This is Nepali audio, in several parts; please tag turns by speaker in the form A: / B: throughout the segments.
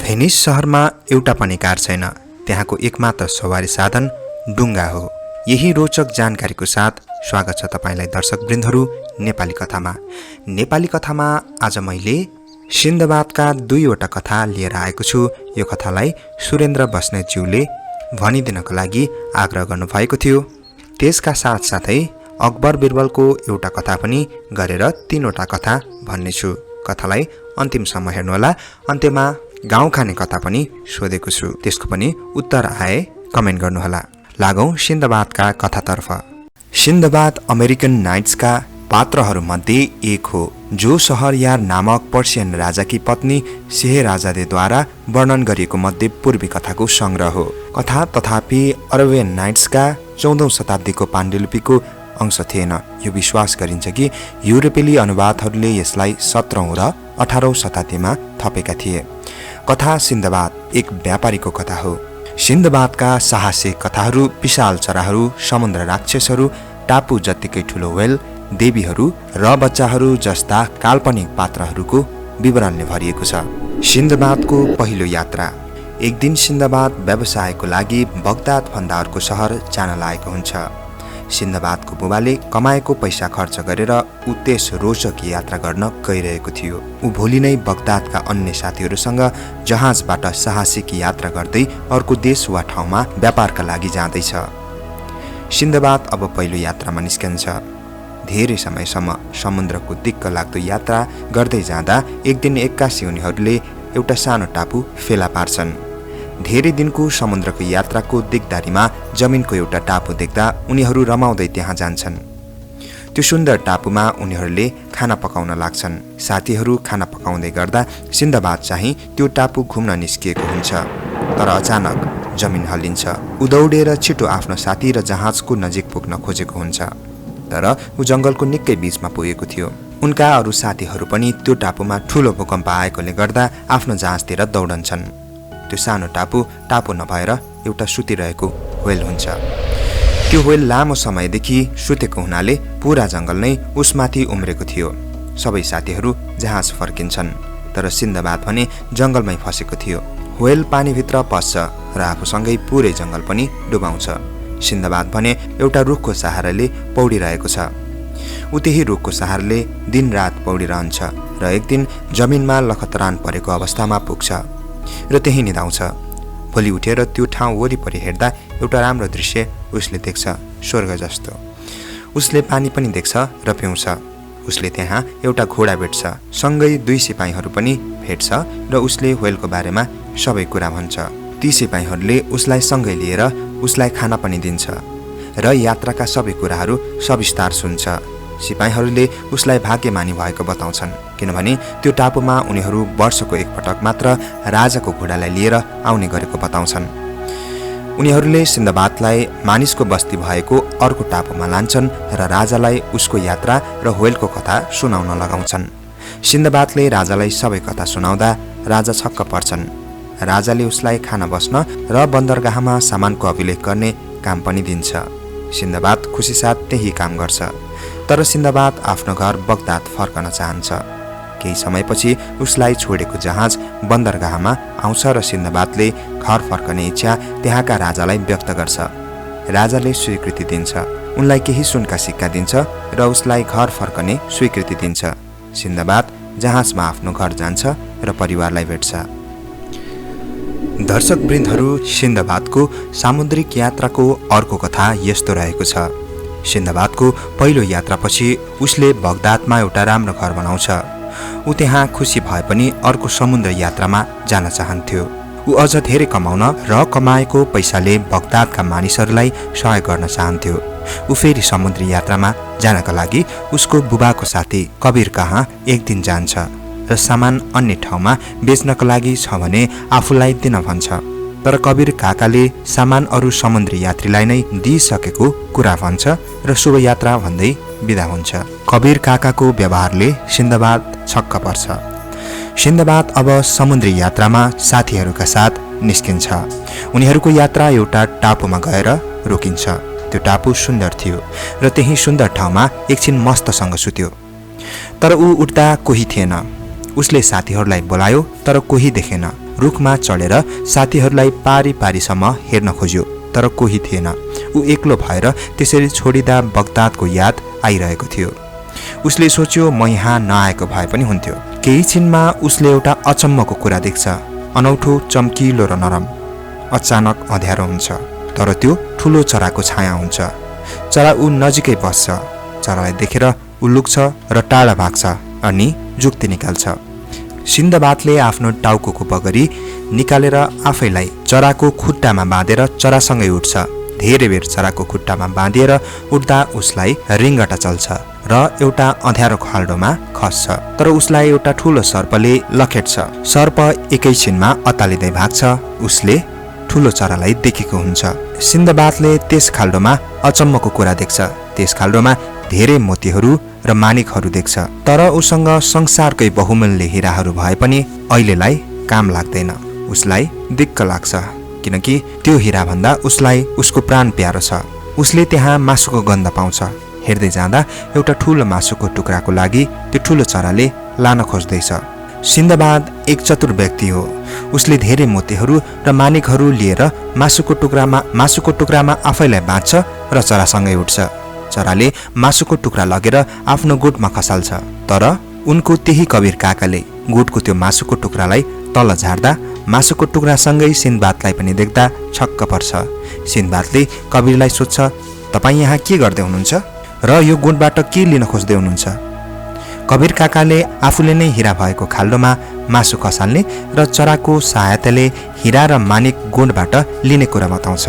A: भेनिस शहरमा एउटा पनि कार छैन। त्यहाँको एकमात्र सवारी साधन डुङ्गा हो। यही रोचक जानकारीको साथ स्वागत छ तपाईलाई दर्शकवृन्दहरू नेपाली कथामा। नेपाली कथामा आज मैले सिन्धबादका दुईवटा कथा लिएर आएको छु। यो कथालाई सुरेन्द्र बस्नेतज्यूले भनिदिनको लागि आग्रह गर्नुभएको थियो। त्यसका साथसाथै अकबर बिरबलको एउटा कथा पनि गरेर तीनवटा कथा भन्नेछु। कथालाई अन्तिमसम्म हेर्नुहोला। अन्त्यमा गाउँ खाने कथा पनि सोधेको छु, त्यसको पनि उत्तर आए कमेन्ट गर्नुहोला। लागौं सिन्धबादका कथातर्फ। सिन्धबाद अमेरिकन नाइट्सका पात्रहरूमध्ये एक हो, जो सहरयार नामक पर्सियन राजाकी पत्नी शेहराजादेद्वारा वर्णन गरिएको मध्य पूर्वी कथाको संग्रह हो। कथा तथापि अरबियन नाइट्सका 14औं शताब्दीको पाण्डुलिपिको अंश थिएन। यो विश्वास गरिन्छ कि युरोपेली अनुवादहरूले यसलाई 17औं र 18औं शताब्दीमा थपेका थिए। कथा सिन्धबाद एक व्यापारीको कथा हो। सिन्धबादका साहसिक कथाहरू विशाल चराहरू, समुद्र राक्षसहरू, टापु जत्तिकै ठुलो व्हेल, देवीहरू र बच्चाहरू जस्ता काल्पनिक पात्रहरूको विवरणले भरिएको छ। सिन्धबादको पहिलो यात्रा। एक दिन सिन्धबाद व्यवसायको लागि बगदाद भन्दा अर्को सहर जान लागेको हुन्छ। सिन्धबादको बुबाले कमाएको पैसा खर्च गरेर ऊ त्यस रोचक यात्रा गर्न गइरहेको थियो। ऊ भोलि नै बगदादका अन्य साथीहरूसँग जहाजबाट साहसिक यात्रा गर्दै अर्को देश वा ठाउँमा व्यापारका लागि जाँदैछ। सिन्धबाद अब पहिलो यात्रामा निस्कन्छ। धेरै समयसम्म समुद्रको दिक्क लाग्दो यात्रा गर्दै जाँदा एक दिन एक्कासी उनीहरूले एउटा सानो टापु फेला पार्छन्। धेरै दिनको समुद्रको यात्राको दिगदारीमा जमिनको एउटा टापु देख्दा उनीहरू रमाउँदै त्यहाँ जान्छन्। त्यो सुन्दर टापुमा उनीहरूले खाना पकाउन लाग्छन्। साथीहरू खाना पकाउँदै गर्दा सिन्धबाद चाहिँ त्यो टापु घुम्न निस्किएको हुन्छ। तर अचानक जमिन हल्लिन्छ। ऊ दौडेर छिटो आफ्नो साथी र जहाजको नजिक पुग्न खोजेको हुन्छ। तर ऊ जङ्गलको निकै बीचमा पुगेको थियो। उनका अरू साथीहरू पनि त्यो टापुमा ठुलो भूकम्प आएकोले गर्दा आफ्नो जहाजतिर दौडन्छन्। त्यो सानो टापु नभएर एउटा सुतिरहेको व्हेल हुन्छ। त्यो व्हेल लामो समयदेखि सुतेको हुनाले पुरा जङ्गल नै उसमाथि उम्रेको थियो। सबै साथीहरू जहाज फर्किन्छन्, तर सिन्धबाद भने जङ्गलमै फसेको थियो। व्हेल पानीभित्र पस्छ र आफूसँगै पुरै जङ्गल पनि डुबाउँछ। सिन्धबाद भने एउटा रुखको सहाराले पौडिरहेको छ। ऊ त्यही रुखको सहाराले दिनरात पौडिरहन्छ र एक दिन जमिनमा लखतरान परेको अवस्थामा पुग्छ र त्यही निदाउँछ। भोलि उठेर त्यो ठाउँ वरिपरि हेर्दा एउटा राम्रो दृश्य उसले देख्छ, स्वर्ग जस्तो। उसले पानी पनि देख्छ र पिउँछ। उसले त्यहाँ एउटा घोडा भेट्छ, सँगै 2 सिपाहीहरू पनि भेट्छ र उसले व्हेलको बारेमा सबै कुरा भन्छ। ती सिपाहीहरूले उसलाई सँगै लिएर उसलाई खाना पनि दिन्छ र यात्राका सबै कुराहरू सविस्तार सुन्छ। सिपाहीहरूले उसलाई भाग्यमानी भएको बताउँछन्, किनभने त्यो टापुमा उनीहरू वर्षको एकपटक मात्र राजाको घोडालाई लिएर आउने गरेको बताउँछन्। उनीहरूले सिन्धबादलाई मानिसको बस्ती भएको अर्को टापुमा लान्छन् र राजालाई उसको यात्रा र व्हेलको कथा सुनाउन लगाउँछन्। सिन्धबादले राजालाई सबै कथा सुनाउँदा राजा छक्क पर्छन्। राजाले उसलाई खाना बस्न र बन्दरगाहमा सामानको अभिलेख गर्ने काम पनि दिन्छ। सिन्धबाद खुसीसाथ त्यही काम गर्छ। तर सिन्धबाद आफ्नो घर बगदाद फर्कन चाहन्छ। केही समयपछि उसलाई छोडेको जहाज बन्दरगाहमा आउँछ र सिन्धबादले घर फर्कने इच्छा त्यहाँका राजालाई व्यक्त गर्छ। राजाले स्वीकृति दिन्छ, उनलाई केही सुनका सिक्का दिन्छ र उसलाई घर फर्कने स्वीकृति दिन्छ। सिन्धबाद जहाजमा आफ्नो घर जान्छ र परिवारलाई भेट्छ। दर्शकवृन्दहरू, सिन्धबादको सामुद्रिक यात्राको अर्को कथा यस्तो रहेको छ। सिन्धबादको पहिलो यात्रापछि उसले बगदादमा एउटा राम्रो घर बनाउँछ। ऊ त्यहाँ खुसी भए पनि अर्को समुद्र यात्रामा जान चाहन्थ्यो। ऊ अझ धेरै कमाउन र कमाएको पैसाले बगदादका मानिसहरूलाई सहयोग गर्न चाहन्थ्यो। ऊ फेरि समुद्री यात्रामा जानका लागि उसको बुबाको साथी कबीर कहाँ एक दिन जान्छ र सामान अन्य ठाउँमा बेच्नका लागि छ भने आफूलाई दिन भन्छ। तर कबीर काकाले सामान अरू समुद्री यात्रीलाई नै दिइसकेको कुरा भन्छ र शुभ यात्रा भन्दै बिदा हुन्छ। कबीर काकाको व्यवहारले सिन्धबाद छक्क पर्छ। सिन्धबाद अब समुद्री यात्रामा साथीहरूका साथ निस्किन्छ। उनीहरूको यात्रा एउटा टापुमा गएर रोकिन्छ। त्यो टापु सुन्दर थियो र त्यही सुन्दर ठाउँमा एकछिन मस्तसँग सुत्यो। तर ऊ उठ्दा कोही थिएन। उसले साथीहरूलाई बोलायो तर कोही देखेन रुखमा चढेर साथीहरूलाई पारी पारीसम्म हेर्न खोज्यो, तर कोही थिएन। ऊ एक्लो भएर त्यसरी छोडिँदा बगदादको याद आइरहेको थियो। उसले सोच्यो म यहाँ नआएको भए पनि हुन्थ्यो। केही छिनमा उसले एउटा अचम्मको कुरा देख्छ। अनौठो, चम्किलो र नरम। अचानक अँध्यारो हुन्छ, तर त्यो ठुलो चराको छाया हुन्छ। चरा ऊ नजिकै बस्छ। चरालाई देखेर ऊ लुक्छ र टाढा भाग्छ अनि जुक्ति निकाल्छ। सिन्धबादले आफ्नो टाउको बगरी निकालेर आफैलाई चराको खुट्टामा बाँधेर चरासँगै उठ्छ। धेरै बेर चराको खुट्टामा बाँधिएर उठ्दा उसलाई रिङ्गटा चल्छ र एउटा अँध्यारो खाल्डोमा खस्छ। तर उसलाई एउटा ठुलो सर्पले लखेट्छ। सर्प एकैछिनमा अतालिँदै भाग्छ। उसले ठुलो चरालाई देखेको हुन्छ। सिन्धबादले त्यस खाल्डोमा अचम्मको कुरा देख्छ। त्यस खाल्डोमा धेरै मोतीहरू र मानिकहरू देख्छ। तर उसँग संसारकै बहुमूल्य हिराहरू भए पनि अहिलेलाई काम लाग्दैन। उसलाई दिक्क लाग्छ, किनकि त्यो हिरा भन्दा उसलाई उसको प्राण प्यारो छ। उसले त्यहाँ मासुको गन्ध पाउँछ। हेर्दै जाँदा एउटा ठुलो मासुको टुक्राको लागि त्यो ठुलो चराले लान खोज्दैछ। सिन्धबाद एक चतुर व्यक्ति हो। उसले धेरै मोतीहरू र मानिकहरू लिएर मासुको टुक्रामा आफैलाई बाँध्छ र चरासँगै उठ्छ। चराले मासुको टुक्रा लगेर आफ्नो गुटमा खसाल्छ। तर उनको त्यही कवीर काकाले गुटको त्यो मासुको टुक्रालाई तल झार्दा मासुको टुक्रासँगै सिन्धबादलाई पनि देख्दा छक्क पर्छ। सिन्धबादले कवीरलाई सोध्छ, तपाईँ यहाँ के गर्दै हुनुहुन्छ र यो गुटबाट के लिन खोज्दै हुनुहुन्छ? कवीर काकाले आफूले नै हिरा भएको खाल्डोमा मासु खसाल्ने र चराको सहायताले हिरा र मानिक गुटबाट लिने कुरा बताउँछ।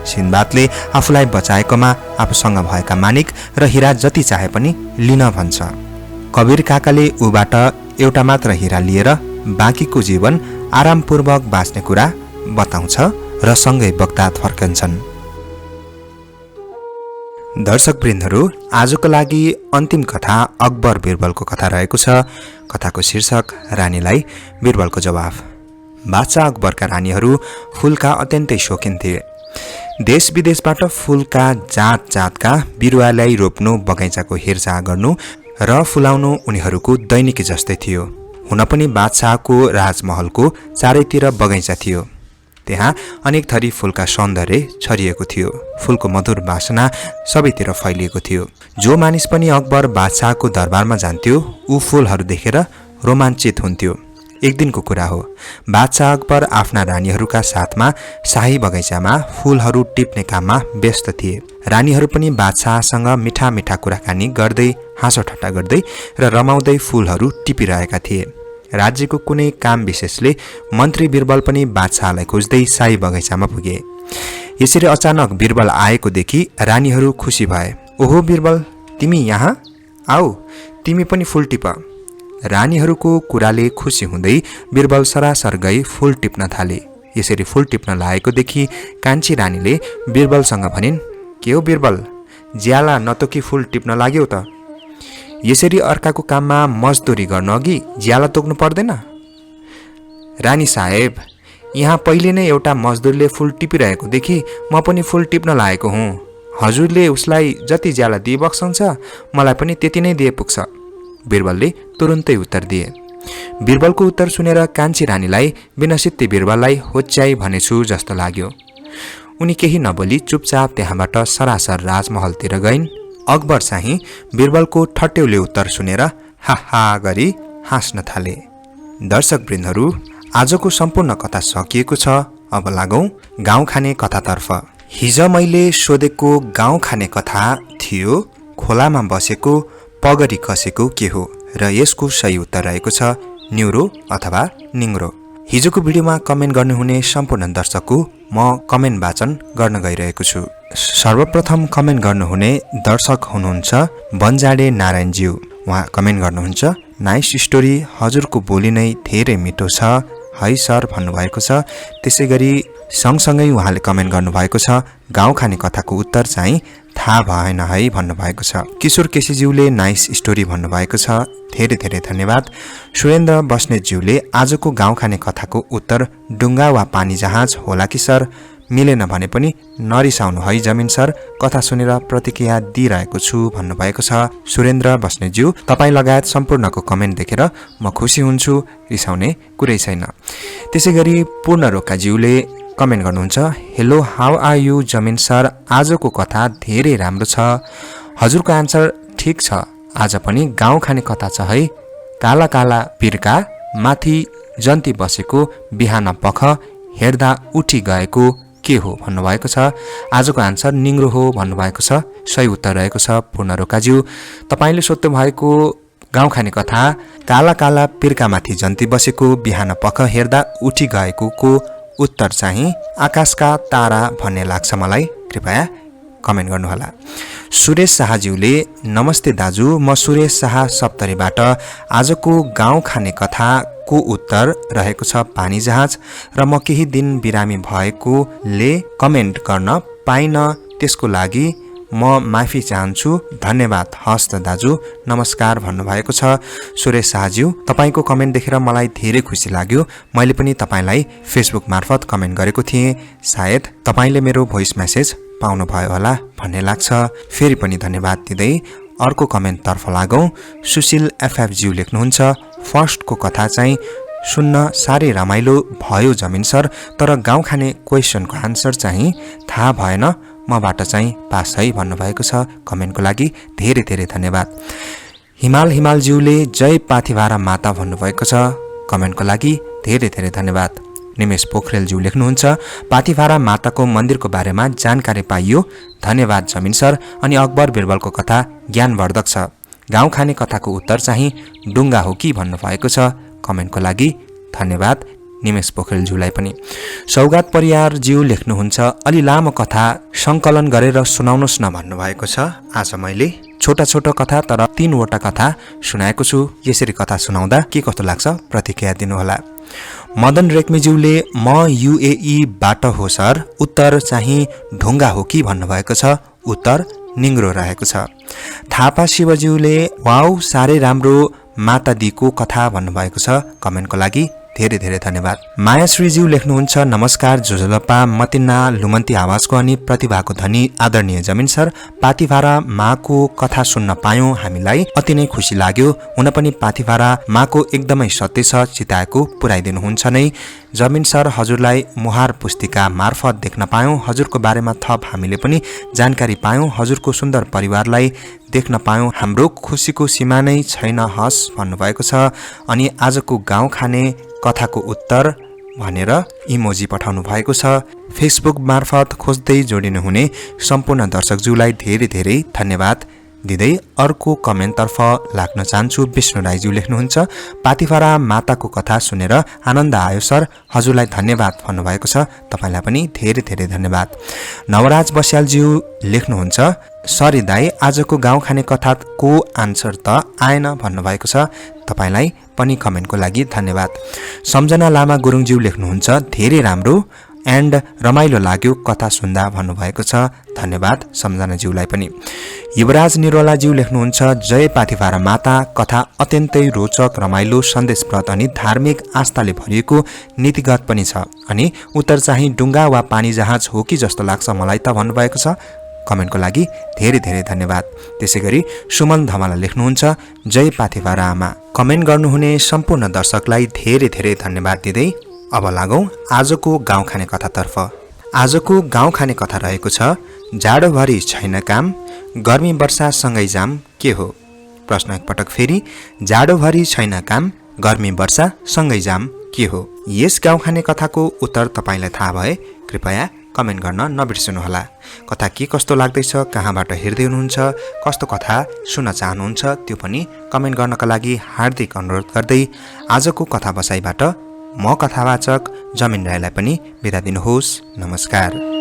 A: सिन्धबादले आफूलाई बचाएकोमा आफूसँग भएका मानिक र हिरा जति चाहे पनि लिन भन्छ। कवीर काकाले ऊबाट एउटा मात्र हिरा लिएर बाँकीको जीवन आरामपूर्वक बाँच्ने कुरा बताउँछ र सँगै बगदाद फर्कन्छन्। दर्शकवृन्दहरू, आजको लागि अन्तिम कथा अकबर बिरबलको कथा रहेको छ। कथाको शीर्षक रानीलाई बिरबलको जवाफ। बादशाह अकबरका रानीहरू फूलका अत्यन्तै शौकिन थिए। देश विदेशबाट फूलका जात जातका बिरुवालाई रोप्नु, बगैँचाको हेरचाह गर्नु र फुलाउनु उनीहरूको दैनिकी जस्तै थियो। हुन पनि बादशाहको राजमहलको चारैतिर बगैँचा थियो। त्यहाँ अनेक थरी फूलका सौन्दर्य छरिएको थियो। फूलको मधुर वासना सबैतिर फैलिएको थियो। जो मानिस पनि अकबर बादशाहको दरबारमा जान्थ्यो ऊ फूलहरू देखेर रोमाञ्चित हुन्थ्यो। एक दिनको कुरा हो, बादशाह अकबर आफ्ना रानीहरूका साथमा शाही बगैँचामा फूलहरू टिप्ने काममा व्यस्त थिए। रानीहरू पनि बादशाहसँग मिठा मिठा कुराकानी गर्दै, हाँसो ठट्टा गर्दै र रमाउँदै फूलहरू टिपिरहेका थिए। राज्यको कुनै काम विशेषले मन्त्री बिरबल पनि बादशाहलाई खोज्दै शाही बगैँचामा पुगे। यसरी अचानक बिरबल आएको देखि रानीहरू खुसी भए। ओहो बिरबल, तिमी यहाँ? आऊ, तिमी पनि फूल टिप। रानीहरूको कुराले खुसी हुँदै बिरबल सरासर गई फूल टिप्न थाले। यसरी फूल टिप्न लागेको देखि कान्छी रानीले बिरबलसँग भनिन्, के हो बिरबल, ज्याला नतोकी फूल टिप्न लाग्यौ त? यसरी अर्काको काममा मजदुरी गर्न अघि ज्याला तोक्नु पर्दैन? रानी साहेब, यहाँ पहिले नै एउटा मजदुरले फूल टिपिरहेको देखि म पनि फूल टिप्न लागेको हुँ। हजुरले उसलाई जति ज्याला दिए बक्सन्छ, मलाई पनि त्यति नै दिए पुग्छ। बिरबलले तुरुन्तै उत्तर दिए। बिरबलको उत्तर सुनेर कान्छी रानीलाई बिनसित्तै बिरबललाई होच्याई भनेछु जस्तो लाग्यो। उनी केही नबोली चुपचाप त्यहाँबाट सरासर राजमहलतिर गइन्। अकबर चाहिँ बिरबलको ठट्यौले उत्तर सुनेर हाहा गरी हाँस्न थाले। दर्शकवृन्दहरू, आजको सम्पूर्ण कथा सकिएको छ। अब लागौं गाउँ खाने कथातर्फ। हिज मैले सोधेको गाउँ खाने कथा थियो खोलामा बसेको पगरी कसेको के हो, र यसको सही उत्तर रहेको छ न्युरो अथवा निङ्रो। हिजोको भिडियोमा कमेन्ट गर्नुहुने सम्पूर्ण दर्शकको म कमेन्ट वाचन गर्न गइरहेको छु। सर्वप्रथम कमेन्ट गर्नुहुने दर्शक हुनुहुन्छ बन्जाडे नारायणज्यू। उहाँ कमेन्ट गर्नुहुन्छ, नाइस स्टोरी, हजुरको बोली नै धेरै मिठो छ है सर भन्नुभएको छ। त्यसै गरी सँगसँगै उहाँले कमेन्ट गर्नुभएको छ, गाउँ खाने कथाको उत्तर चाहिँ थाहा भएन है भन्नुभएको छ। किशोर केसीज्यूले नाइस स्टोरी भन्नुभएको छ, धेरै धेरै धन्यवाद। सुरेन्द्र बस्नेतज्यूले आजको गाउँ खाने कथाको उत्तर डुङ्गा वा पानी जहाज होला कि सर? मिलेन भने पनि नरिसाउनु है जमिन सर, कथा सुनेर प्रतिक्रिया दिइरहेको छु भन्नुभएको छ सुरेन्द्र बस्नेज्यू। तपाईँ लगायत सम्पूर्णको कमेन्ट देखेर म खुसी हुन्छु, रिसाउने कुरै छैन। त्यसै गरी पूर्ण रोकाज्यूले कमेन्ट गर्नुहुन्छ, हेलो हाउ आर यू जमिन सर, आजको कथा धेरै राम्रो छ। हजुरको आन्सर ठिक छ, आज पनि गाउँ खाने कथा छ है। काला काला पिर्का माथि जन्ती बसेको, बिहान पख हेर्दा उठी गएको के हो भन्नुभएको छ। आजको आन्सर निङ्ग्रो हो भन्नुभएको छ। सही उत्तर रहेको छ पूर्ण रोकाज्यू। तपाईँले सोध्नु भएको गाउँ खाने कथा काला काला पिर्कामाथि जन्ती बसेको, बिहान पख हेर्दा उठी गएको को उत्तर चाहिँ आकाशका तारा भन्ने लाग्छ मलाई। कृपया कमेन्ट गर्नुहोला। सुरेश शाहज्यूले नमस्ते दाजु, म सुरेश शाह सप्तरीबाट। आजको गाउँ खाने कथाको उत्तर रहेको छ पानी जहाज र म केही दिन बिरामी भएकोले कमेन्ट गर्न पाइन, त्यसको लागि म माफी चाहन्छु, धन्यवाद। हस्त दाजु, नमस्कार भन्नुभएको छ सुरेश शाहज्यू। तपाईँको कमेन्ट देखेर मलाई धेरै खुसी लाग्यो। मैले पनि तपाईँलाई फेसबुक मार्फत कमेन्ट गरेको थिएँ, सायद तपाईँले मेरो भोइस मेसेज पाउनुभयो होला भन्ने लाग्छ। फेरि पनि धन्यवाद दिँदै अर्को कमेन्टतर्फ लागौँ। सुशील एफएफज्यू लेख्नुहुन्छ, फर्स्टको कथा चाहिँ सुन्न साह्रै रमाइलो भयो जमिन सर, तर गाउँ खाने क्वेसनको आन्सर चाहिँ थाहा भएन, मबाट चाहिँ पास है भन्नुभएको छ। कमेन्टको लागि धेरै धेरै धन्यवाद। हिमालज्यूले जय पाथिभारा माता भन्नुभएको छ। कमेन्टको लागि धेरै धेरै धन्यवाद। निमेश पोखरेलज्यू लेख्नुहुन्छ, पाथिभारा माताको मन्दिरको बारेमा जानकारी पाइयो, धन्यवाद जमिन सर। अनि अकबर बिरबलको कथा ज्ञानवर्धक छ। गाउँ खाने कथाको उत्तर चाहिँ डुङ्गा हो कि भन्नुभएको छ। कमेन्टको लागि धन्यवाद निमेश पोखरेलज्यूलाई पनि। सौगात परियारज्यू लेख्नुहुन्छ, अलि लामो कथा सङ्कलन गरेर सुनाउनुहोस् न भन्नुभएको छ। आज मैले छोटा छोटा कथा तर 3वटा कथा सुनाएको छु। यसरी कथा सुनाउँदा के कस्तो लाग्छ प्रतिक्रिया दिनुहोला। मदन रेग्मीज्यूले म UAE-बाट हो सर, उत्तर चाहिँ ढुङ्गा हो कि भन्नुभएको छ। उत्तर निङ्ग्रो रहेको छ। थापा शिवज्यूले वाउ साह्रै राम्रो मातादीको कथा भन्नुभएको छ। कमेन्टको लागि धेरै धेरै धन्यवाद। मायाश्रीज्यू लेख्नुहुन्छ, नमस्कार जोजलपा मतिन्ना लुमन्ती आवाजको अनि प्रतिभाको धनी आदरणीय जमिन सर, पाथिभारा माको कथा सुन्न पायौँ, हामीलाई अति नै खुसी लाग्यो। हुन पनि पाथिभारा माको एकदमै सत्य छ, चिताएको पुर्याइदिनुहुन्छ नै जमिन सर। हजुरलाई मुहार पुस्तिका मार्फत देख्न पायौँ, हजुरको बारेमा थप हामीले पनि जानकारी पायौँ, हजुरको सुन्दर परिवारलाई देख्न पायौँ, हाम्रो खुसीको सीमा नै छैन हस् भन्नुभएको छ। अनि आजको गाउँ खाने कथाको उत्तर भनेर इमोजी पठाउनु भएको छ। फेसबुक मार्फत खोज्दै जोडिनु हुने सम्पूर्ण दर्शकज्यूलाई धेरै धेरै धन्यवाद दिँदै अर्को कमेन्टतर्फ लाग्न चाहन्छु। विष्णु राईज्यू लेख्नुहुन्छ, पाथिभारा माताको कथा सुनेर आनन्द आयो सर, हजुरलाई धन्यवाद भन्नुभएको छ। तपाईँलाई पनि धेरै धेरै धन्यवाद। नवराज बस्यालज्यू लेख्नुहुन्छ, सरी दाई, आजको गाउँ खाने कथाको आन्सर त आएन भन्नुभएको छ। तपाईँलाई पनि कमेन्टको लागि धन्यवाद। सम्झना लामा गुरुङज्यू लेख्नुहुन्छ, धेरै राम्रो एन्ड रमाइलो लाग्यो कथा सुन्दा भन्नुभएको छ। धन्यवाद सम्झनाज्यूलाई पनि। युवराज निरोलाज्यू लेख्नुहुन्छ, जय पाथिभारा माता, कथा अत्यन्तै रोचक, रमाइलो, सन्देशप्रद अनि धार्मिक आस्थाले भरिएको नीतिगत पनि छ। अनि उत्तर चाहिँ डुङ्गा वा पानी जहाज हो कि जस्तो लाग्छ मलाई त भन्नुभएको छ। कमेन्टको लागि धेरै धेरै धन्यवाद। त्यसै गरी सुमन धमाला लेख्नुहुन्छ, जय पाथिभारा आमा। कमेन्ट गर्नुहुने सम्पूर्ण दर्शकलाई धेरै धेरै धन्यवाद दिँदै अब लागौँ आजको गाउँ खाने कथातर्फ। आजको गाउँ खाने कथा रहेको छ, जाडोभरि छैन काम, गर्मी वर्षा सँगै जाम के हो। प्रश्न एकपटक फेरि, जाडोभरि छैन काम, गर्मी वर्षा सँगै जाम के हो। यस गाउँ खाने कथाको उत्तर तपाईँलाई थाहा भए कृपया कमेन्ट गर्न नबिर्सनुहोला। कथा के कस्तो लाग्दैछ, कहाँबाट हेर्दै हुनुहुन्छ, कस्तो कथा सुन्न चाहनुहुन्छ त्यो पनि कमेन्ट गर्नका लागि हार्दिक अनुरोध गर्दै आजको कथा बसाइबाट म कथावाचक जमिन राईलाई पनि बिदा दिनुहोस्। नमस्कार।